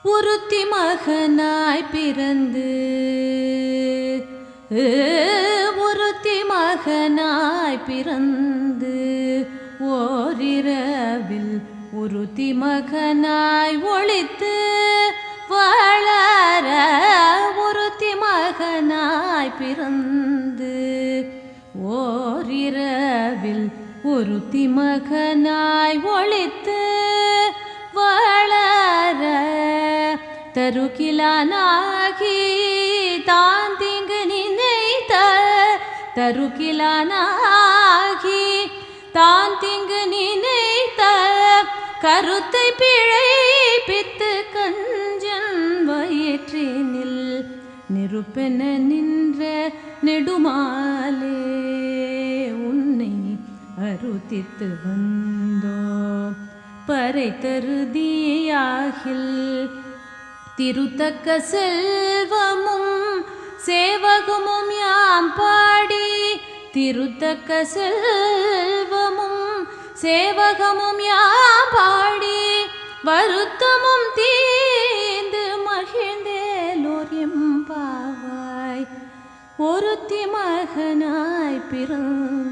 ஒருத்தி மகனாய் பிறந்து ஒருத்தி மகனாய் பிறந்து ஓரிரவில் ஒருத்தி மகனாய் ஒளித்து வளர ஒருத்தி மகனாய் பிறந்து ஓரிரவில் ஒருத்தி மகனாய் ஒளித்து வளர தருகிலானாகி தான் தீங்கு நினைத்த தருகிலானாகி தான் தீங்கு நினைத்த கருத்தை பிழைப்பித்து கஞ்சன் வயிற்றினில் நிருப்பென நின்ற நெடுமாலே உன்னை அருத்தித்து வந்தோ பறை தருதியாகில் திருத்தக்க செல்வமும் சேவகமும் யாம் பாடி திருத்தக்க செல்வமும் சேவகமும் யாம் பாடி வருத்தமும் தீர்ந்து மகிழ்ந்தேலோர் எம்பாவாய் ஒருத்தி மகனாய் பிறந்த